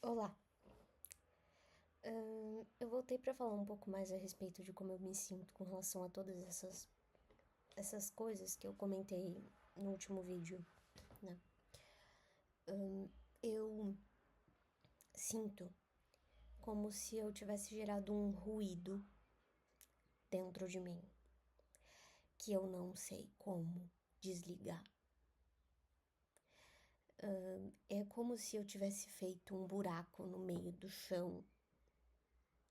Olá. Eu voltei para falar um pouco mais a respeito de como eu me sinto com relação a todas essas coisas que eu comentei no último vídeo, né? Eu sinto como se eu tivesse gerado um ruído dentro de mim que eu não sei como desligar. É como se eu tivesse feito um buraco no meio do chão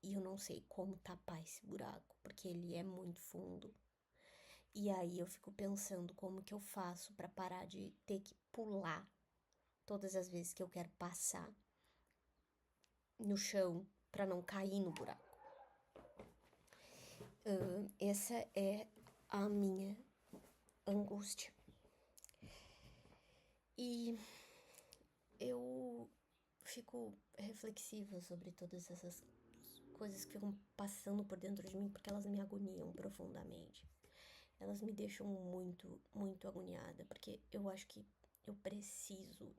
e eu não sei como tapar esse buraco, porque ele é muito fundo. E aí eu fico pensando como que eu faço pra parar de ter que pular todas as vezes que eu quero passar no chão pra não cair no buraco. Essa é a minha angústia. E eu fico reflexiva sobre todas essas coisas que ficam passando por dentro de mim porque elas me agoniam profundamente. Elas me deixam muito, muito agoniada, porque eu acho que eu preciso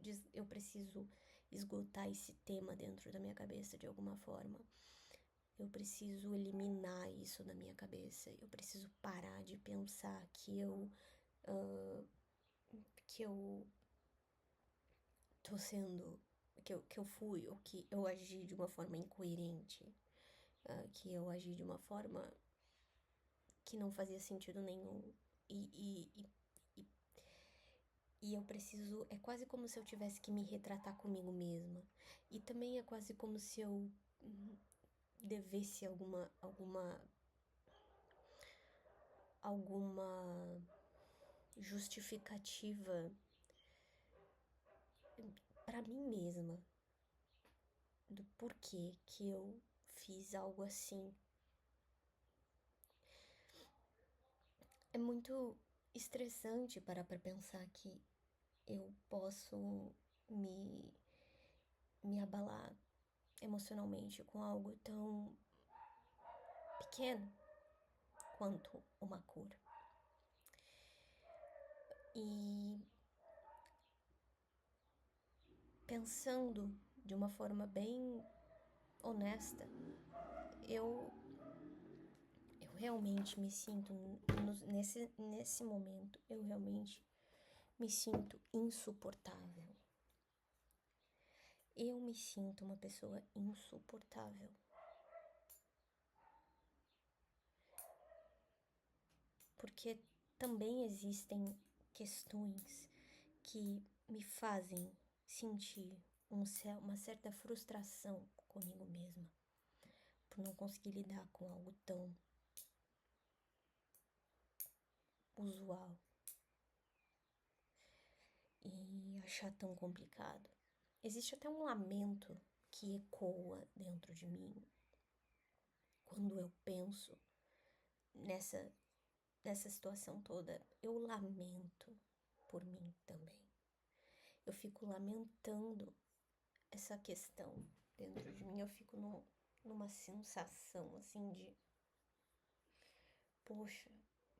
esgotar esse tema dentro da minha cabeça de alguma forma. Eu preciso eliminar isso da minha cabeça. Eu preciso parar de pensar que eu tô sendo, que eu fui, ou que eu agi de uma forma incoerente, que eu agi de uma forma que não fazia sentido nenhum. E E eu preciso. É quase como se eu tivesse que me retratar comigo mesma. E também é quase como se eu devesse alguma justificativa pra mim mesma do porquê que eu fiz algo assim. É muito estressante parar pra pensar que eu posso me, me abalar emocionalmente com algo tão pequeno quanto uma cor. E pensando de uma forma bem honesta, eu, eu realmente me sinto, nesse momento, eu realmente me sinto insuportável. Eu me sinto uma pessoa insuportável. Porque também existem questões que me fazem sentir uma certa frustração comigo mesma, por não conseguir lidar com algo tão usual e achar tão complicado. Existe até um lamento que ecoa dentro de mim quando eu penso nessa, nessa situação toda. Eu lamento por mim também. Eu fico lamentando essa questão dentro de mim. Eu fico numa sensação assim de: poxa,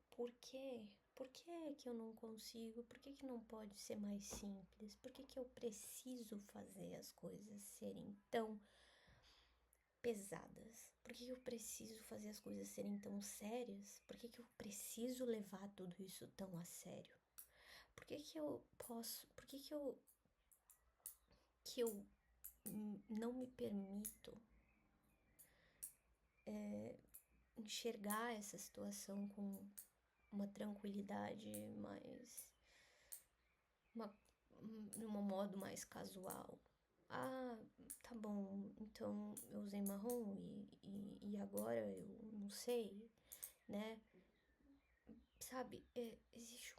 por quê? Por que eu não consigo? Por que não pode ser mais simples? Por que eu preciso fazer as coisas serem tão pesadas? Por que eu preciso fazer as coisas serem tão sérias? Por que eu preciso levar tudo isso tão a sério? Por que eu posso? Por que eu não me permito enxergar essa situação com uma tranquilidade mais, uma, num modo mais casual? Ah, tá bom, então eu usei marrom e agora eu não sei, né? Sabe, existe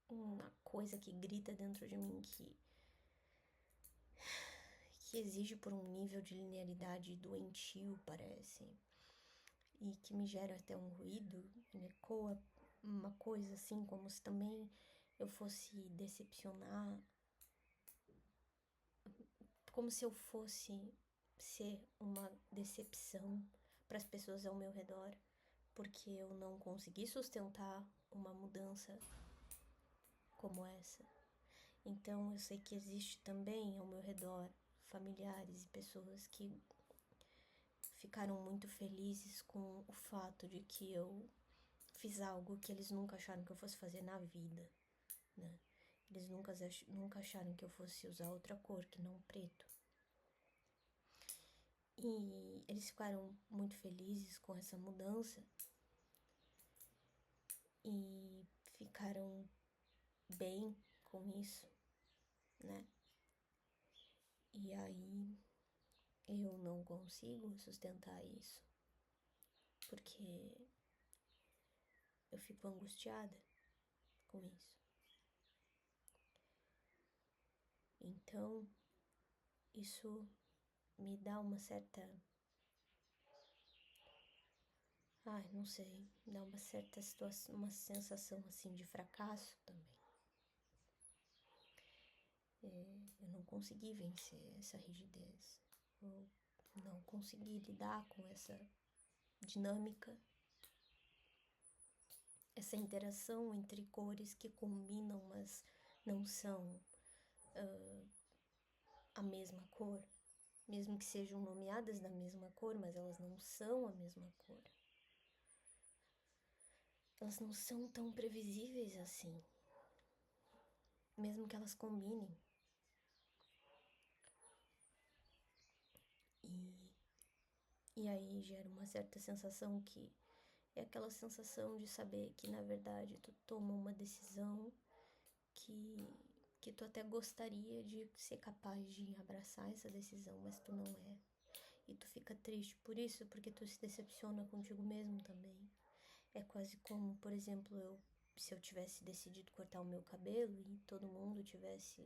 uma coisa que grita dentro de mim que exige por um nível de linearidade doentio, parece, e que me gera até um ruído, me ecoa uma coisa assim, como se também eu fosse decepcionar, como se eu fosse ser uma decepção para as pessoas ao meu redor, porque eu não consegui sustentar uma mudança como essa. Então eu sei que existe também ao meu redor familiares e pessoas que ficaram muito felizes com o fato de que eu fiz algo que eles nunca acharam que eu fosse fazer na vida, né? Eles nunca acharam que eu fosse usar outra cor que não preto. E eles ficaram muito felizes com essa mudança e ficaram bem com isso, né? E aí eu não consigo sustentar isso, porque eu fico angustiada com isso. Então, isso me dá uma certa... Ai, não sei, me dá uma certa situação, uma sensação assim de fracasso também. Eu não consegui vencer essa rigidez. Eu não consegui lidar com essa dinâmica, essa interação entre cores que combinam, mas não são a mesma cor. Mesmo que sejam nomeadas da mesma cor, mas elas não são a mesma cor. Elas não são tão previsíveis assim, mesmo que elas combinem. E aí gera uma certa sensação que é aquela sensação de saber que, na verdade, tu toma uma decisão que tu até gostaria de ser capaz de abraçar essa decisão, mas tu não é. E tu fica triste por isso, porque tu se decepciona contigo mesmo também. É quase como, por exemplo, se eu tivesse decidido cortar o meu cabelo e todo mundo tivesse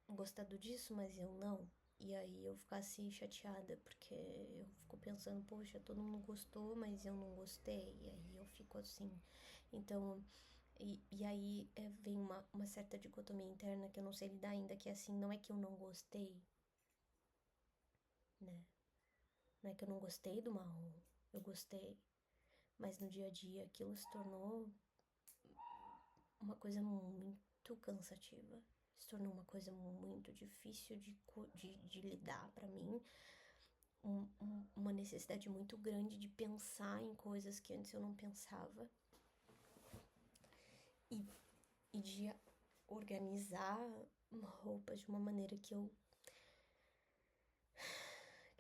gostado disso, mas eu não. E aí eu ficasse chateada, porque eu fico pensando, poxa, todo mundo gostou, mas eu não gostei. E aí eu fico assim. Então, e aí vem uma certa dicotomia interna que eu não sei lidar ainda, que é assim, não é que eu não gostei, né? Não é que eu não gostei do marrom, eu gostei. Mas no dia a dia aquilo se tornou uma coisa muito cansativa. Se tornou uma coisa muito difícil de lidar pra mim. Uma necessidade muito grande de pensar em coisas que antes eu não pensava. E de organizar roupas de uma maneira que eu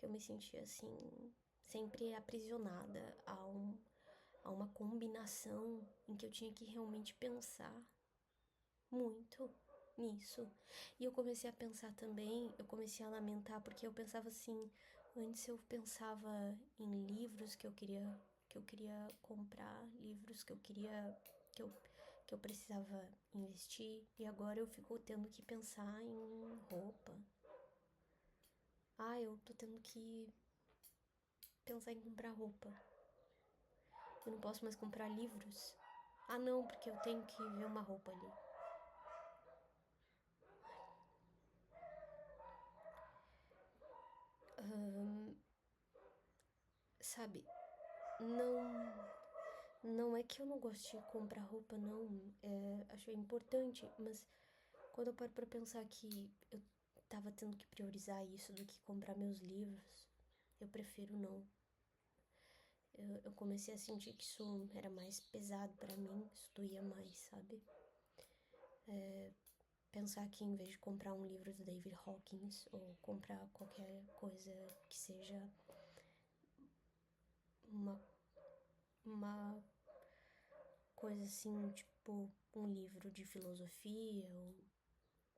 me sentia assim, sempre aprisionada a uma combinação em que eu tinha que realmente pensar muito nisso. E eu comecei a pensar também, eu comecei a lamentar, porque eu pensava assim, antes eu pensava em livros que eu queria comprar, livros que eu precisava investir, e agora eu fico tendo que pensar em roupa. Ah, eu tô tendo que pensar em comprar roupa. Eu não posso mais comprar livros. Ah, não, porque eu tenho que ver uma roupa ali. Sabe, não é que eu não goste de comprar roupa, não. Acho importante, mas quando eu paro pra pensar que eu tava tendo que priorizar isso do que comprar meus livros, eu prefiro não. Eu comecei a sentir que isso era mais pesado pra mim, isso doía mais, sabe? Pensar que em vez de comprar um livro do David Hawkins ou comprar qualquer coisa que seja uma, uma coisa assim, tipo um livro de filosofia ou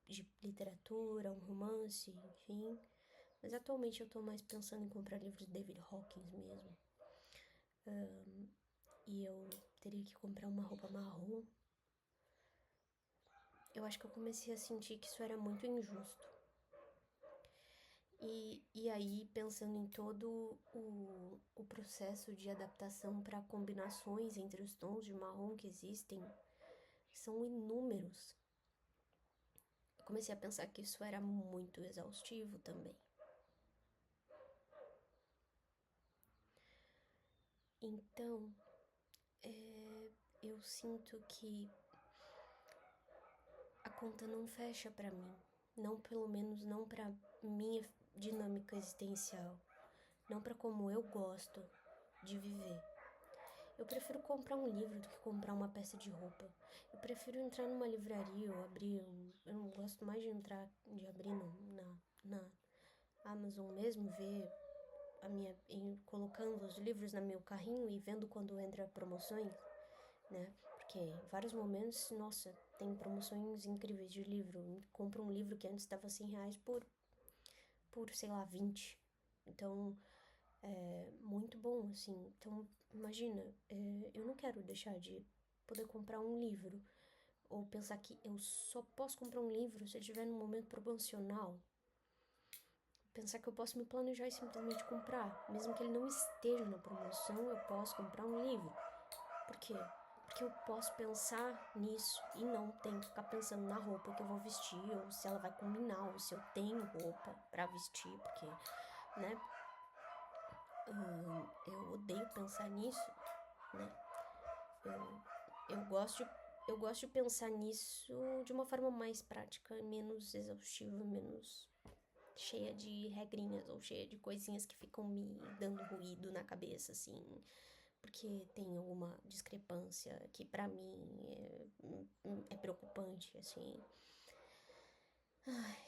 de literatura, um romance, enfim. Mas atualmente eu tô mais pensando em comprar livros de David Hawkins mesmo. E eu teria que comprar uma roupa marrom. Eu acho que eu comecei a sentir que isso era muito injusto. E aí, pensando em todo o processo de adaptação para combinações entre os tons de marrom que existem, são inúmeros. Eu comecei a pensar que isso era muito exaustivo também. Então, eu sinto que a conta não fecha pra mim. Não, pelo menos não pra minha dinâmica existencial. Não pra como eu gosto de viver. Eu prefiro comprar um livro do que comprar uma peça de roupa. Eu prefiro entrar numa livraria ou abrir um... Eu não gosto mais de abrir na Amazon mesmo, ver colocando os livros no meu carrinho e vendo quando entra promoções, né? Porque em vários momentos, nossa, tem promoções incríveis de livro. Compra um livro que antes estava R$ 100 por, sei lá, 20. Então, é muito bom, assim. Então, imagina, eu não quero deixar de poder comprar um livro ou pensar que eu só posso comprar um livro se eu estiver num momento promocional. Pensar que eu posso me planejar e simplesmente comprar. Mesmo que ele não esteja na promoção, eu posso comprar um livro. Por quê? Porque eu posso pensar nisso e não tenho que ficar pensando na roupa que eu vou vestir, ou se ela vai combinar, ou se eu tenho roupa pra vestir, porque, né? Eu odeio pensar nisso, né? Eu gosto de pensar nisso de uma forma mais prática, menos exaustiva, menos cheia de regrinhas ou cheia de coisinhas que ficam me dando ruído na cabeça, assim, porque tem alguma discrepância que pra mim é preocupante, assim.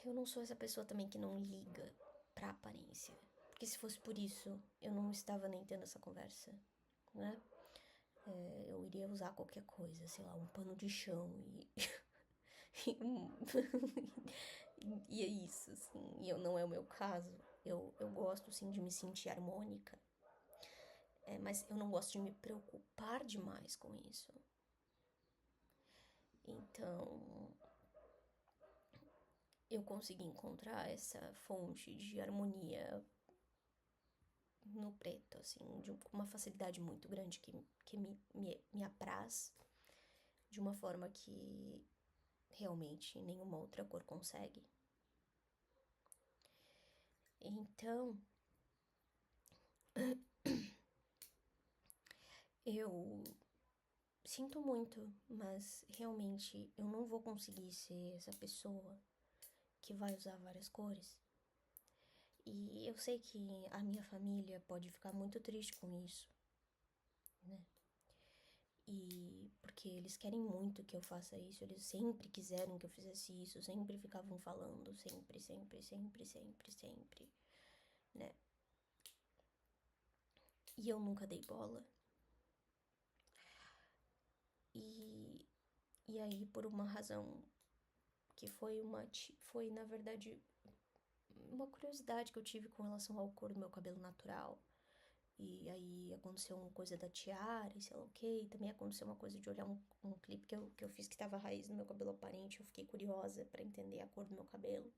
Eu não sou essa pessoa também que não liga pra aparência, porque se fosse por isso, eu não estava nem tendo essa conversa, né? Eu iria usar qualquer coisa, sei lá, um pano de chão e... e é isso, assim, e não é o meu caso. Eu gosto, sim, de me sentir harmônica, mas eu não gosto de me preocupar demais com isso. Então, eu consegui encontrar essa fonte de harmonia no preto, assim, com uma facilidade muito grande que me apraz de uma forma que realmente nenhuma outra cor consegue. Então, eu sinto muito, mas realmente eu não vou conseguir ser essa pessoa que vai usar várias cores. E eu sei que a minha família pode ficar muito triste com isso, né? E porque eles querem muito que eu faça isso, eles sempre quiseram que eu fizesse isso, sempre ficavam falando, sempre, sempre, sempre, sempre, sempre, né? E eu nunca dei bola. E aí, por uma razão que foi, na verdade, uma curiosidade que eu tive com relação ao cor do meu cabelo natural. E aí aconteceu uma coisa da tiara e sei lá o que. E também aconteceu uma coisa de olhar um clipe que eu fiz que tava a raiz no meu cabelo aparente. Eu fiquei curiosa pra entender a cor do meu cabelo.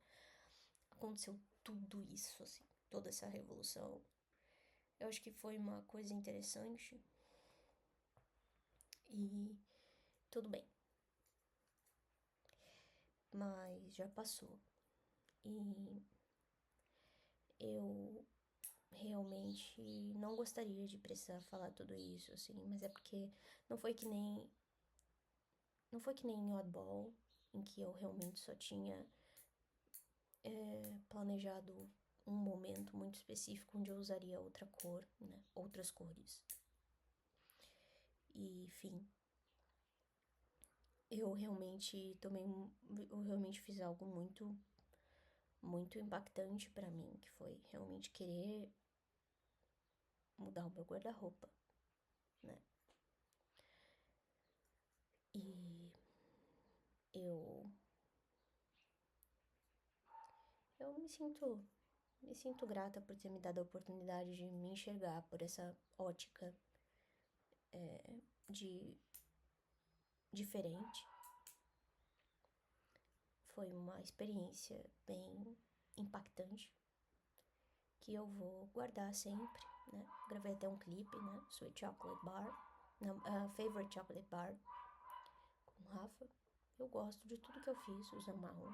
Aconteceu tudo isso, assim, toda essa revolução. Eu acho que foi uma coisa interessante. E tudo bem. Mas já passou. E eu realmente não gostaria de precisar falar tudo isso, assim, mas é porque não foi que nem em Oddball, em que eu realmente só tinha planejado um momento muito específico onde eu usaria outra cor, né, outras cores. E, enfim, eu realmente fiz algo muito muito impactante pra mim, que foi realmente querer mudar o meu guarda-roupa, né? E eu eu me sinto grata por ter me dado a oportunidade de me enxergar por essa ótica de diferente. Foi uma experiência bem impactante que eu vou guardar sempre, né? Gravei até um clipe, né? Sweet Chocolate Bar, não, Favorite Chocolate Bar com o Rafa. Eu gosto de tudo que eu fiz usando marrom.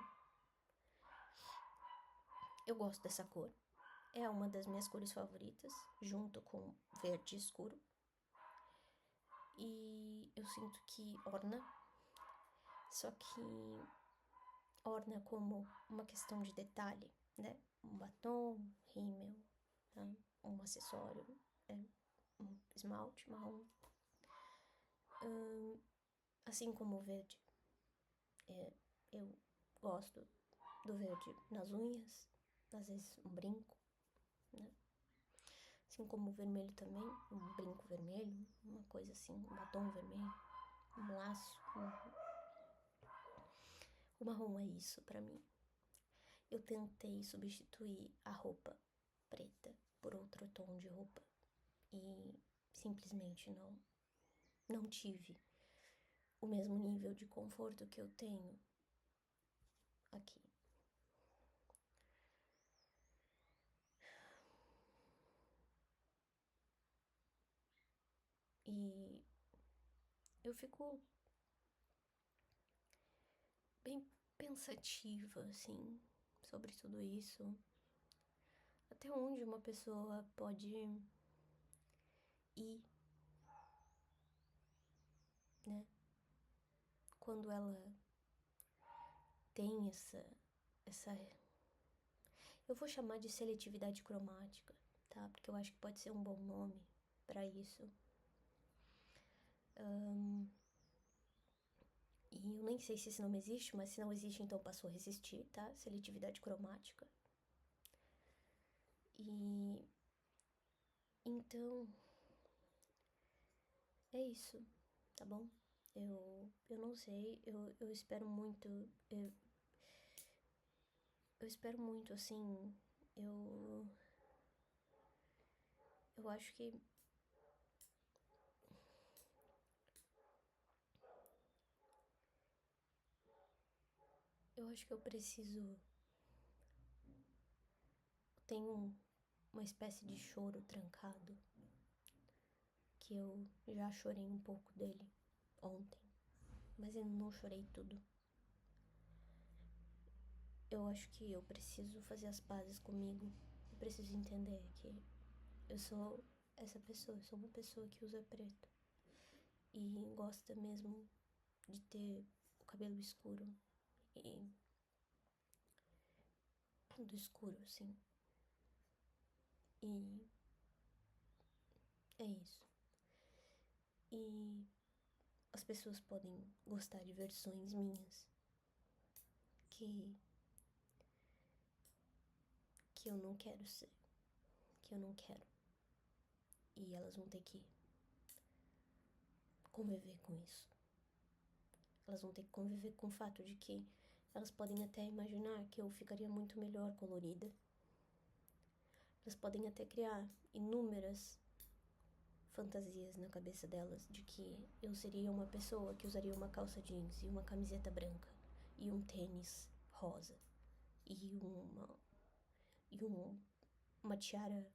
Eu gosto dessa cor. É uma das minhas cores favoritas, junto com verde escuro. E eu sinto que orna, só que orna como uma questão de detalhe, né? Um batom, rímel, tá? Um acessório, um esmalte marrom. Assim como o verde. Eu gosto do verde nas unhas, às vezes um brinco, né? Assim como o vermelho também, um brinco vermelho, uma coisa assim, um batom vermelho, um laço. O marrom é isso pra mim. Eu tentei substituir a roupa preta por outro tom de roupa e simplesmente não tive o mesmo nível de conforto que eu tenho aqui. E eu fico bem pensativa, assim, sobre tudo isso. Até onde uma pessoa pode ir, né? Quando ela tem essa, eu vou chamar de seletividade cromática, tá? Porque eu acho que pode ser um bom nome pra isso. E eu nem sei se esse nome existe, mas se não existe, então passou a existir, tá? Seletividade cromática. E então é isso, tá bom? Eu não sei, eu espero muito, eu espero muito, assim, eu acho que eu preciso, tenho uma espécie de choro trancado, que eu já chorei um pouco dele ontem, mas eu não chorei tudo. Eu acho que eu preciso fazer as pazes comigo, eu preciso entender que eu sou essa pessoa, eu sou uma pessoa que usa preto e gosta mesmo de ter o cabelo escuro e tudo escuro, assim. E é isso. E as pessoas podem gostar de versões minhas que eu não quero ser, que eu não quero. E elas vão ter que conviver com isso. Elas vão ter que conviver com o fato de que elas podem até imaginar que eu ficaria muito melhor colorida. Elas podem até criar inúmeras fantasias na cabeça delas de que eu seria uma pessoa que usaria uma calça jeans e uma camiseta branca e um tênis rosa e uma tiara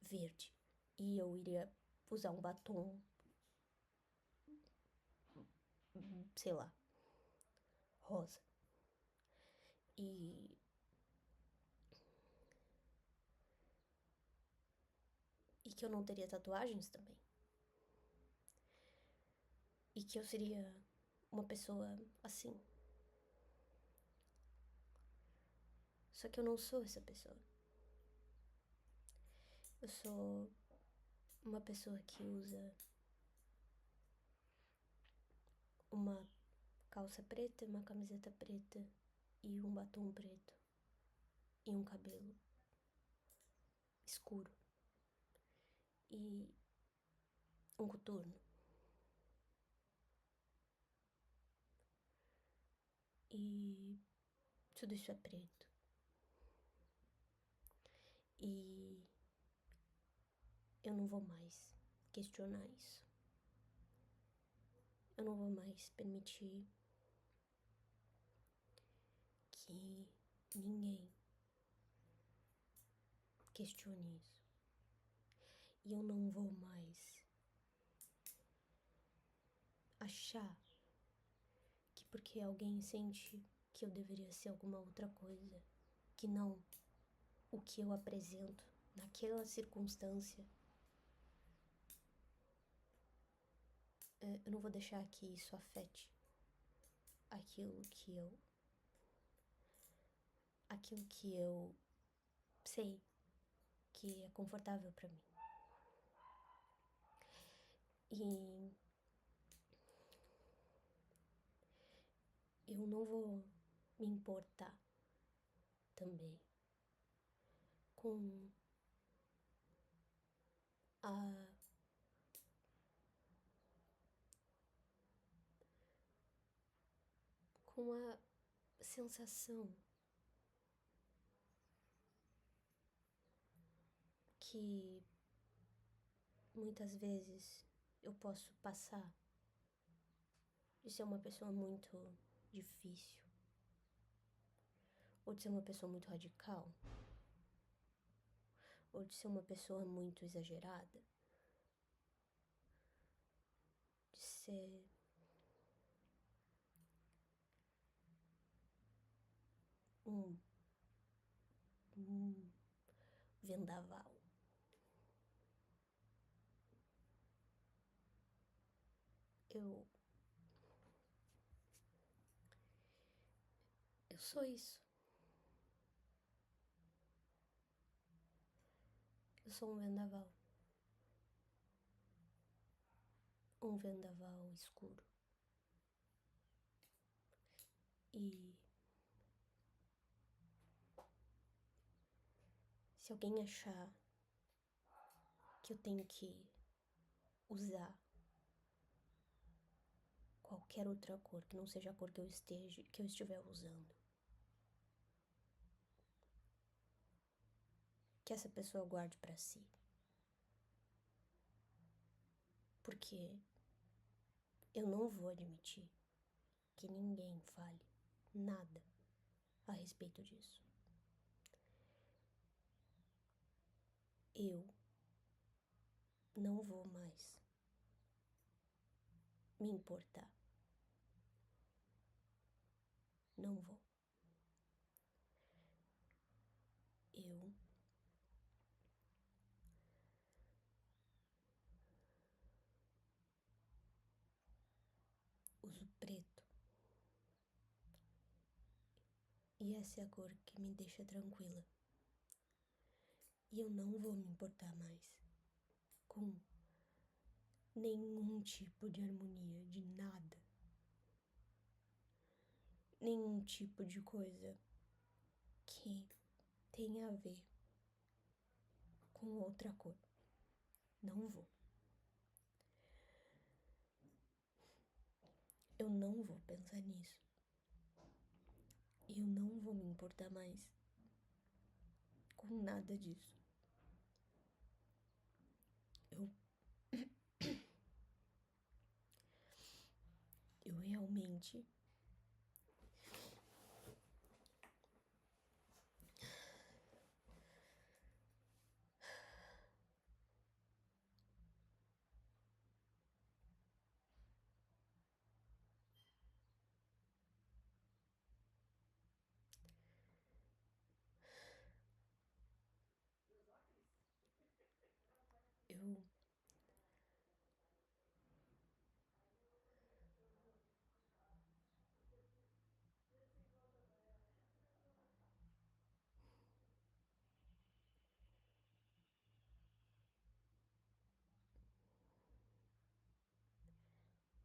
verde e eu iria usar um batom, sei lá, rosa. E que eu não teria tatuagens também. E que eu seria uma pessoa assim. Só que eu não sou essa pessoa. Eu sou uma pessoa que usa uma calça preta, uma camiseta preta e um batom preto e um cabelo escuro e um coturno. E tudo isso é preto. E eu não vou mais questionar isso. Eu não vou mais permitir que ninguém questione isso. E eu não vou mais achar que porque alguém sente que eu deveria ser alguma outra coisa, que não o que eu apresento naquela circunstância, eu não vou deixar que isso afete aquilo que eu aquilo que eu sei que é confortável pra mim. E eu não vou me importar também com a com a sensação que muitas vezes eu posso passar de ser uma pessoa muito difícil, ou de ser uma pessoa muito radical, ou de ser uma pessoa muito exagerada, de ser um, um vendaval. Eu, eu sou isso. Eu sou um vendaval. Um vendaval escuro. E se alguém achar que eu tenho que usar qualquer outra cor que não seja a cor que eu estiver usando, que essa pessoa guarde pra si. Porque eu não vou admitir que ninguém fale nada a respeito disso. Eu não vou mais me importar. Não vou. Eu uso preto. E essa é a cor que me deixa tranquila. E eu não vou me importar mais com nenhum tipo de harmonia, de nada. Nenhum tipo de coisa que tenha a ver com outra cor. Não vou. Eu não vou pensar nisso. Eu não vou me importar mais com nada disso. Eu, eu realmente eu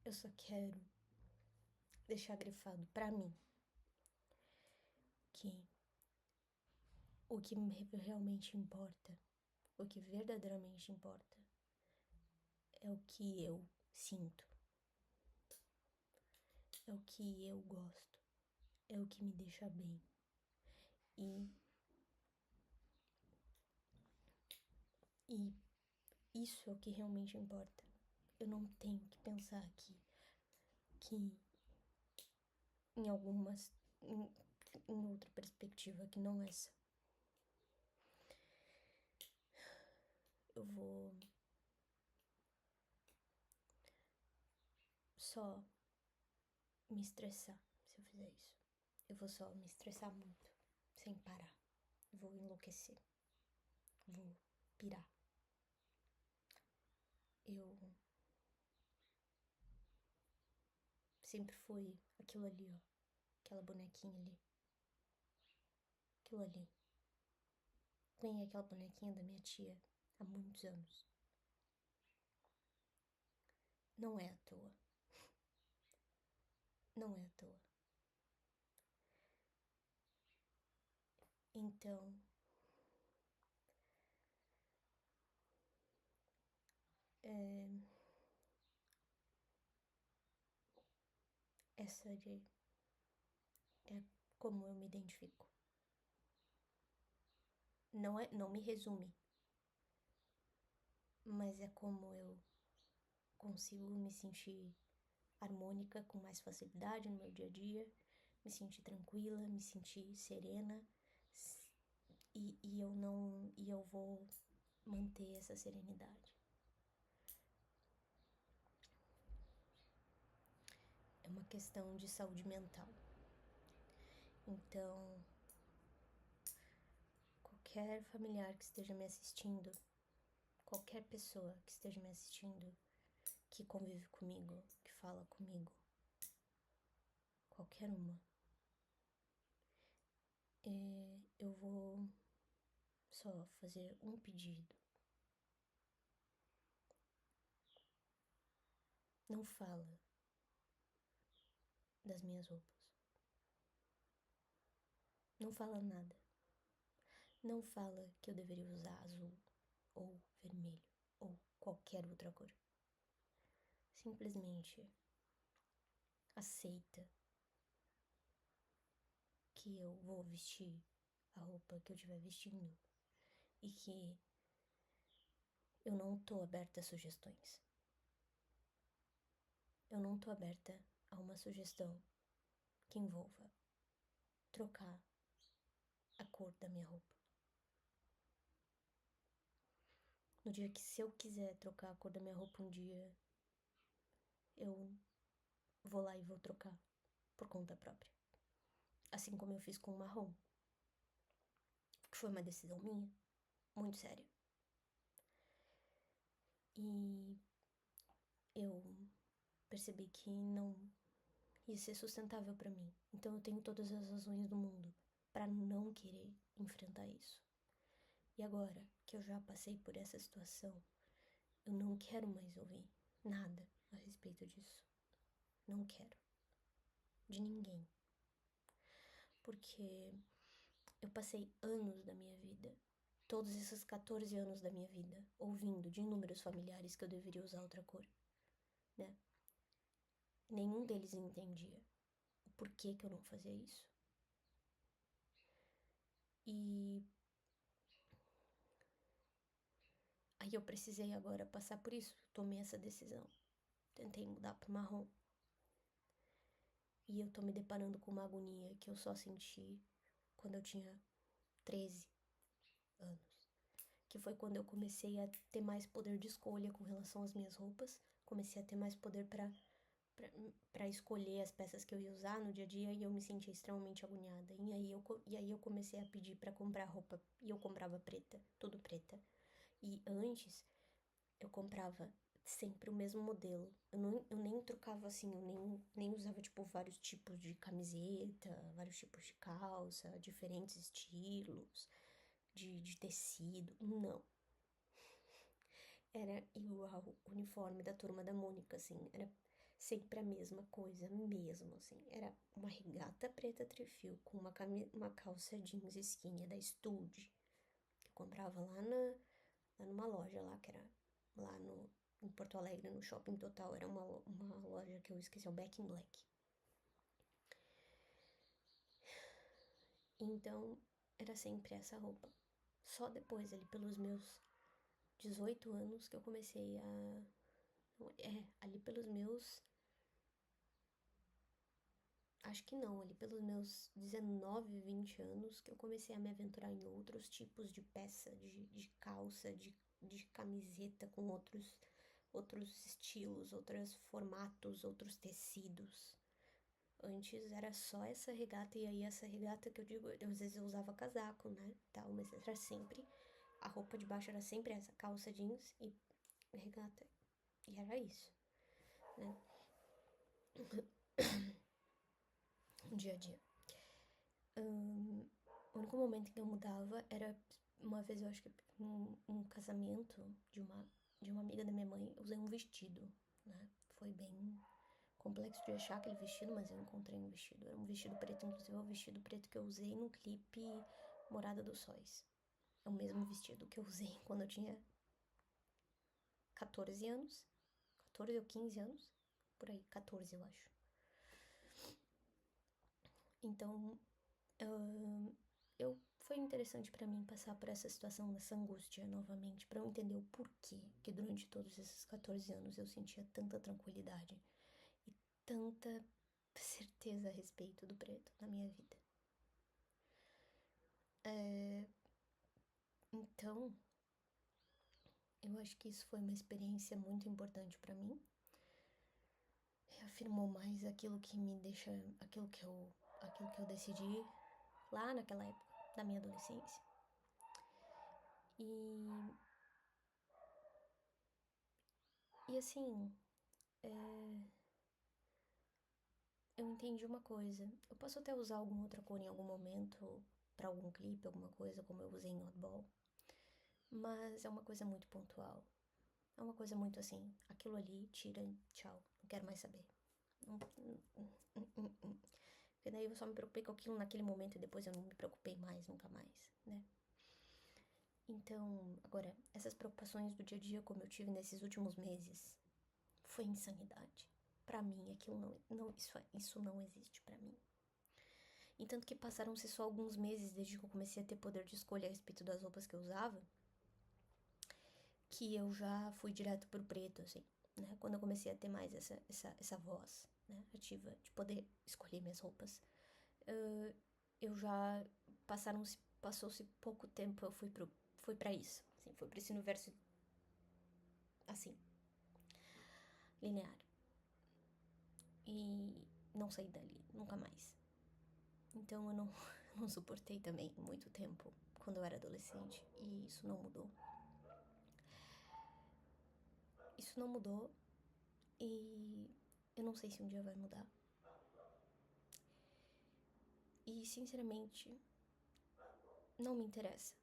eu só quero deixar grifado pra mim que o que realmente importa, o que verdadeiramente importa, é o que eu sinto, é o que eu gosto, é o que me deixa bem. E, e isso é o que realmente importa. Eu não tenho que pensar que em algumas, em outra perspectiva que não essa. Eu vou só me estressar se eu fizer isso. Eu vou só me estressar muito, sem parar. Vou enlouquecer. Vou pirar. Eu sempre fui aquilo ali, ó. Aquela bonequinha ali. aquilo ali. Ganhei aquela bonequinha da minha tia há muitos anos. Não é à toa. Não é à toa. Então, essa é como eu me identifico. Não me resume, mas é como eu consigo me sentir harmônica com mais facilidade no meu dia a dia, me sentir tranquila, me sentir serena, e eu vou manter essa serenidade. É uma questão de saúde mental. Então, qualquer familiar que esteja me assistindo, qualquer pessoa que esteja me assistindo, que convive comigo, que fala comigo, qualquer uma, eu vou só fazer um pedido. Não fala das minhas roupas. Não fala nada. Não fala que eu deveria usar azul, ou vermelho, ou qualquer outra cor. Simplesmente aceita que eu vou vestir a roupa que eu estiver vestindo e que eu não tô aberta a sugestões. Eu não tô aberta a uma sugestão que envolva trocar a cor da minha roupa. No dia que, se eu quiser trocar a cor da minha roupa um dia, eu vou lá e vou trocar por conta própria. Assim como eu fiz com o marrom, que foi uma decisão minha, muito séria. E eu percebi que não ia ser sustentável pra mim. Então eu tenho todas as razões do mundo pra não querer enfrentar isso. E agora que eu já passei por essa situação, eu não quero mais ouvir nada a respeito disso. Não quero. De ninguém. Porque eu passei anos da minha vida, todos esses 14 anos da minha vida, ouvindo de inúmeros familiares que eu deveria usar outra cor, né? Nenhum deles entendia o porquê que eu não fazia isso. E aí eu precisei agora passar por isso, tomei essa decisão. Tentei mudar pro marrom. E eu tô me deparando com uma agonia que eu só senti quando eu tinha 13 anos. Que foi quando eu comecei a ter mais poder de escolha com relação às minhas roupas. Comecei a ter mais poder pra escolher as peças que eu ia usar no dia a dia, e eu me sentia extremamente agoniada. E aí eu comecei a pedir pra comprar roupa, e eu comprava preta, tudo preta. E antes, eu comprava sempre o mesmo modelo. Eu nem trocava assim, eu nem usava, tipo, vários tipos de camiseta, vários tipos de calça, diferentes estilos de tecido. Não. Era igual o uniforme da Turma da Mônica, assim. Era sempre a mesma coisa, mesmo, assim. Era uma regata preta trifio com uma calça jeans skinny da Stude. Que eu comprava lá numa loja lá, que era lá em Porto Alegre, no Shopping Total. Era uma loja que eu esqueci, o Back in Black. Então, era sempre essa roupa. Só depois, ali pelos meus 18 anos, que eu comecei a... ali pelos meus... Acho que não, ali pelos meus 19, 20 anos, que eu comecei a me aventurar em outros tipos de peça, de calça, de camiseta com outros estilos, outros formatos, outros tecidos. Antes era só essa regata, e aí essa regata que eu digo, às vezes eu usava casaco, né, tal, mas era sempre, a roupa de baixo era sempre essa, calça jeans e regata, e era isso, né, dia a dia. O único momento em que eu mudava era uma vez, eu acho que um casamento de uma amiga da minha mãe, eu usei um vestido, né? Foi bem complexo de achar aquele vestido, mas eu encontrei um vestido. Era um vestido preto, inclusive é o vestido preto que eu usei no clipe Morada dos Sóis. É o mesmo vestido que eu usei quando eu tinha 14 anos. 14 ou 15 anos. Por aí, 14 eu acho. Então, foi interessante pra mim passar por essa situação, dessa angústia novamente, pra eu entender o porquê que durante todos esses 14 anos eu sentia tanta tranquilidade e tanta certeza a respeito do preto na minha vida. Então, eu acho que isso foi uma experiência muito importante pra mim. Reafirmou mais aquilo que me deixa, aquilo que eu decidi lá naquela época da minha adolescência. E assim, eu entendi uma coisa. Eu posso até usar alguma outra cor em algum momento, pra algum clipe, alguma coisa, como eu usei em Oddball. Mas é uma coisa muito pontual. É uma coisa muito assim, aquilo ali, tira, tchau, não quero mais saber. Porque daí eu só me preocupei com aquilo naquele momento e depois eu não me preocupei mais, nunca mais, né? Então, agora, essas preocupações do dia a dia como eu tive nesses últimos meses, foi insanidade. Pra mim, aquilo isso não existe pra mim. Entanto que passaram-se só alguns meses desde que eu comecei a ter poder de escolha a respeito das roupas que eu usava, que eu já fui direto pro preto, assim, né? Quando eu comecei a ter mais essa voz, né, ativa de poder escolher minhas roupas, eu já passou-se pouco tempo, eu fui pra isso, assim, fui pra esse universo, assim, linear. E não saí dali, nunca mais. Então eu não, não suportei também muito tempo quando eu era adolescente e isso não mudou. Isso não mudou e eu não sei se um dia vai mudar. E sinceramente, não me interessa.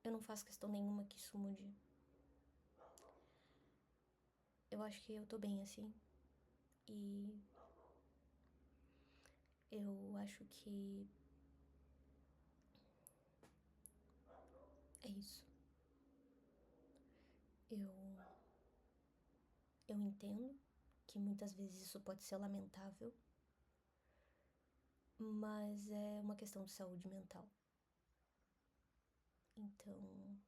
Eu não faço questão nenhuma que isso mude. Eu acho que eu tô bem assim. E eu acho que é isso. Eu eu entendo que muitas vezes isso pode ser lamentável, mas é uma questão de saúde mental. Então,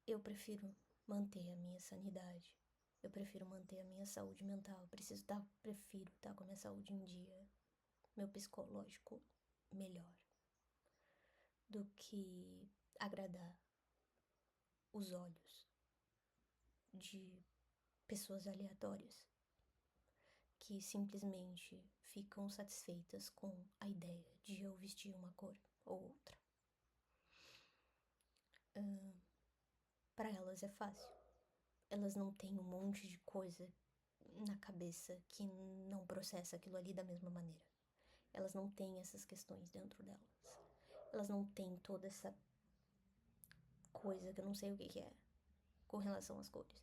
eu prefiro manter a minha sanidade. Eu prefiro manter a minha saúde mental. Prefiro estar com a minha saúde em dia, meu psicológico melhor, do que agradar os olhos de pessoas aleatórias que simplesmente ficam satisfeitas com a ideia de eu vestir uma cor ou outra. Para elas é fácil. Elas não têm um monte de coisa na cabeça que não processa aquilo ali da mesma maneira. Elas não têm essas questões dentro delas. Elas não têm toda essa coisa que eu não sei o que é com relação às cores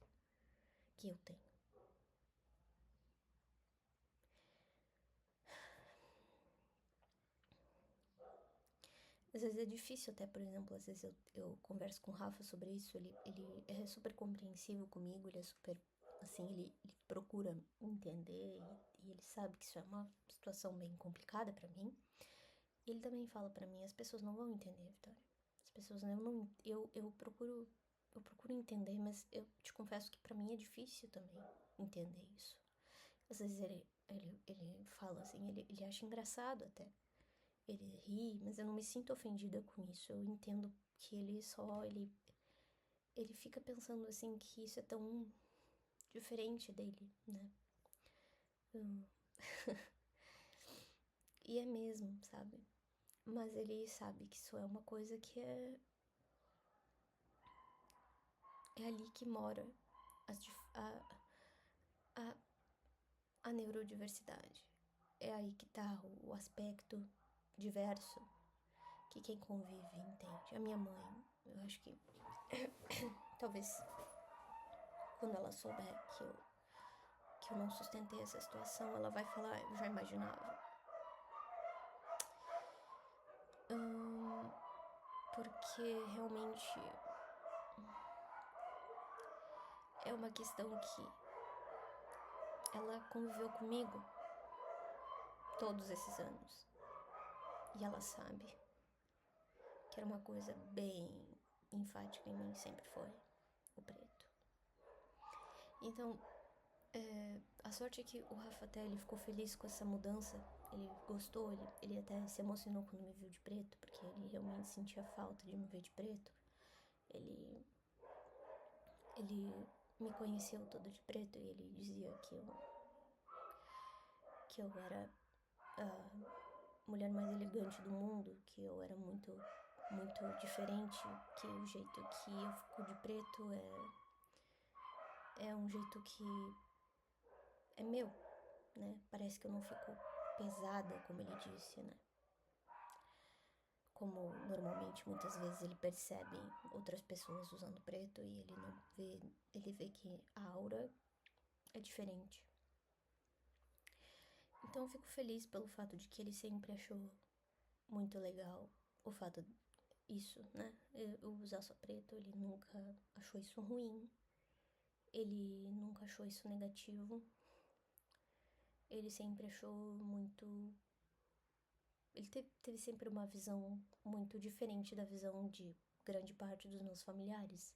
que eu tenho. Às vezes é difícil até, por exemplo, às vezes eu converso com o Rafa sobre isso, ele é super compreensivo comigo, ele é super, assim, ele procura entender e ele sabe que isso é uma situação bem complicada pra mim. E ele também fala pra mim, as pessoas não vão entender, Vitória. As pessoas não, eu procuro entender, mas eu te confesso que pra mim é difícil também entender isso. Às vezes ele fala assim, ele acha engraçado até. Ele ri, mas eu não me sinto ofendida com isso. Eu entendo que ele fica pensando assim que isso é tão diferente dele, né? E é mesmo, sabe? Mas ele sabe que isso é uma coisa que é ali que mora a neurodiversidade. É aí que tá o aspecto diverso que quem convive entende. A minha mãe, eu acho que talvez quando ela souber que eu não sustentei essa situação, ela vai falar, eu já imaginava. Porque realmente é uma questão que ela conviveu comigo todos esses anos. E ela sabe que era uma coisa bem enfática em mim, sempre foi o preto. Então, a sorte é que o Rafa até ele ficou feliz com essa mudança. Ele gostou, ele até se emocionou quando me viu de preto, porque ele realmente sentia falta de me ver de preto. Ele me conheceu todo de preto e ele dizia que eu era a mulher mais elegante do mundo, que eu era muito, muito diferente, que o jeito que eu fico de preto é um jeito que é meu, né? Parece que eu não fico pesada, como ele disse, né? Como normalmente muitas vezes ele percebe outras pessoas usando preto e ele não vê, ele vê que a aura é diferente. Então eu fico feliz pelo fato de que ele sempre achou muito legal o fato isso, né? Eu usar só preto, ele nunca achou isso ruim. Ele nunca achou isso negativo. Ele sempre achou muito. Ele teve sempre uma visão muito diferente da visão de grande parte dos meus familiares.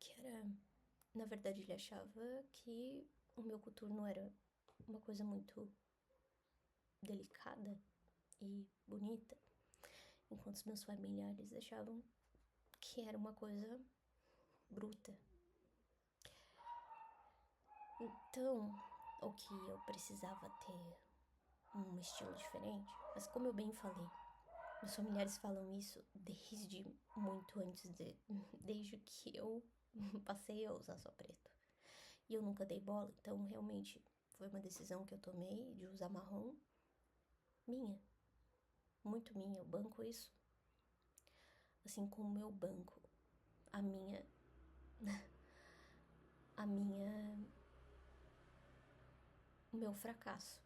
Que era. Na verdade, ele achava que o meu coturno era uma coisa muito delicada e bonita, enquanto os meus familiares achavam que era uma coisa bruta. Então, o que eu precisava ter um estilo diferente, mas como eu bem falei, meus familiares falam isso desde muito antes desde que eu passei a usar só preto. E eu nunca dei bola, então realmente foi uma decisão que eu tomei de usar marrom, minha, muito minha, eu banco isso. Assim como eu banco a minha o meu fracasso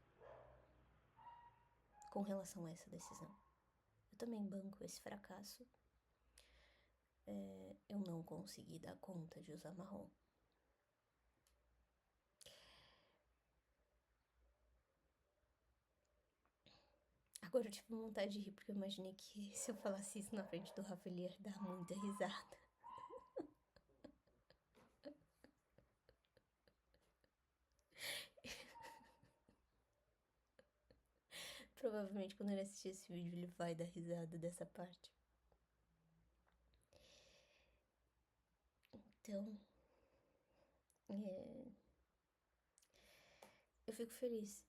com relação a essa decisão. Eu também banco esse fracasso. Eu não consegui dar conta de usar marrom. Agora eu tive vontade de rir, porque eu imaginei que se eu falasse isso na frente do Rafa, ele ia dar muita risada. Provavelmente quando ele assistir esse vídeo, ele vai dar risada dessa parte. Então, eu fico feliz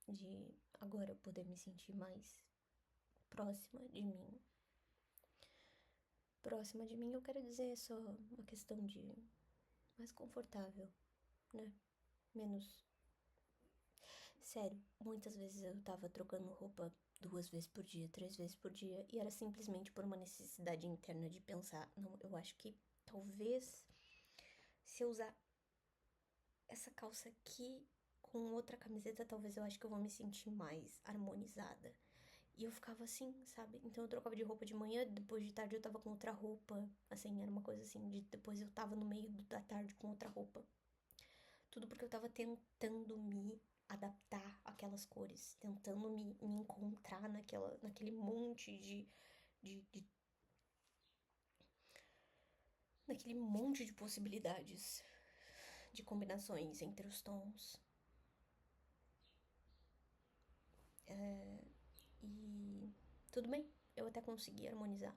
de agora poder me sentir mais próxima de mim. Próxima de mim, eu quero dizer só uma questão de mais confortável, né? Menos. Sério, muitas vezes eu tava trocando roupa 2 vezes por dia, 3 vezes por dia, e era simplesmente por uma necessidade interna de pensar, não, eu acho que talvez se eu usar essa calça aqui com outra camiseta, talvez eu acho que eu vou me sentir mais harmonizada. E eu ficava assim, sabe? Então eu trocava de roupa de manhã, depois de tarde eu tava com outra roupa. Assim, era uma coisa assim, depois eu tava no meio da tarde com outra roupa. Tudo porque eu tava tentando me adaptar àquelas cores, tentando me encontrar naquele monte naquele monte de possibilidades de combinações entre os tons. E tudo bem, eu até consegui harmonizar,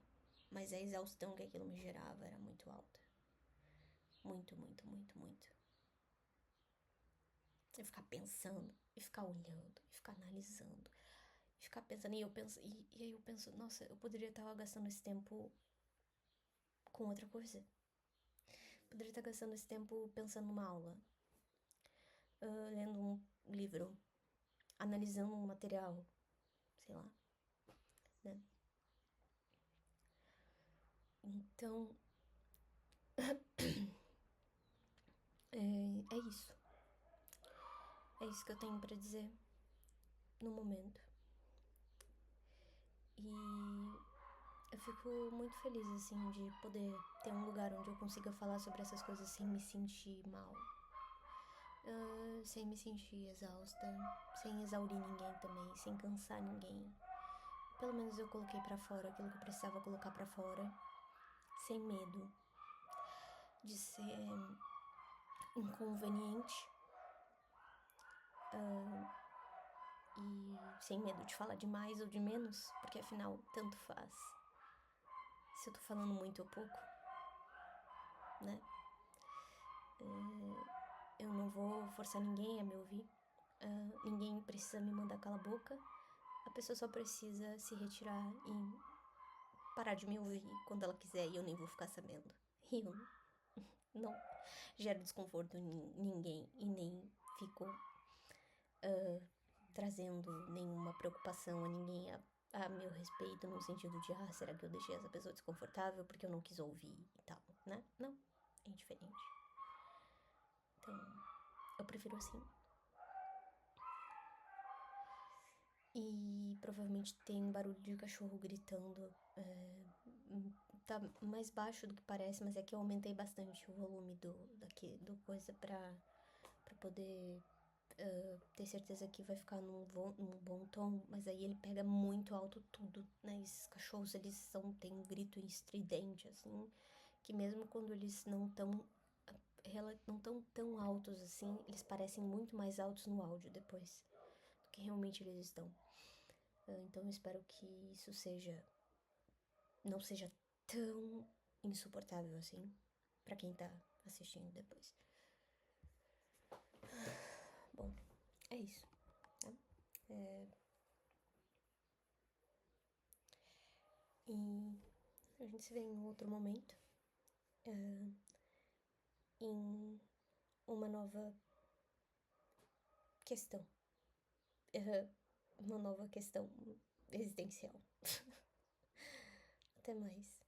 mas a exaustão que aquilo me gerava era muito alta. Muito, muito, muito, muito. Eu ficar pensando, e ficar olhando, e ficar analisando, e ficar pensando, e aí eu penso, nossa, eu poderia estar gastando esse tempo com outra coisa. Poderia estar gastando esse tempo pensando numa aula, lendo um livro, analisando um material, sei lá, né? Então, é isso. É isso que eu tenho pra dizer no momento. E eu fico muito feliz, assim, de poder ter um lugar onde eu consiga falar sobre essas coisas sem me sentir mal. Sem me sentir exausta, sem exaurir ninguém também, sem cansar ninguém. Pelo menos eu coloquei pra fora aquilo que eu precisava colocar pra fora, sem medo de ser inconveniente, e sem medo de falar de mais ou de menos, porque afinal tanto faz se eu tô falando muito ou pouco, né? Eu não vou forçar ninguém a me ouvir, ninguém precisa me mandar calar a boca, a pessoa só precisa se retirar e parar de me ouvir quando ela quiser, e eu nem vou ficar sabendo. E eu não gero desconforto em ninguém e nem fico trazendo nenhuma preocupação a ninguém a meu respeito, no sentido de, será que eu deixei essa pessoa desconfortável porque eu não quis ouvir e tal, né? Não, é diferente. Então, eu prefiro assim. E provavelmente tem barulho de cachorro gritando. Tá mais baixo do que parece, mas é que eu aumentei bastante o volume do coisa pra poder ter certeza que vai ficar num bom tom, mas aí ele pega muito alto tudo, né? Esses cachorros, eles têm um grito estridente, assim, que mesmo quando eles não tão tão altos assim, eles parecem muito mais altos no áudio depois do que realmente eles estão. Então eu espero que isso não seja tão insuportável assim pra quem tá assistindo depois. Bom, é isso, tá? E a gente se vê em outro momento, em uma nova questão. Uma nova questão existencial. Até mais.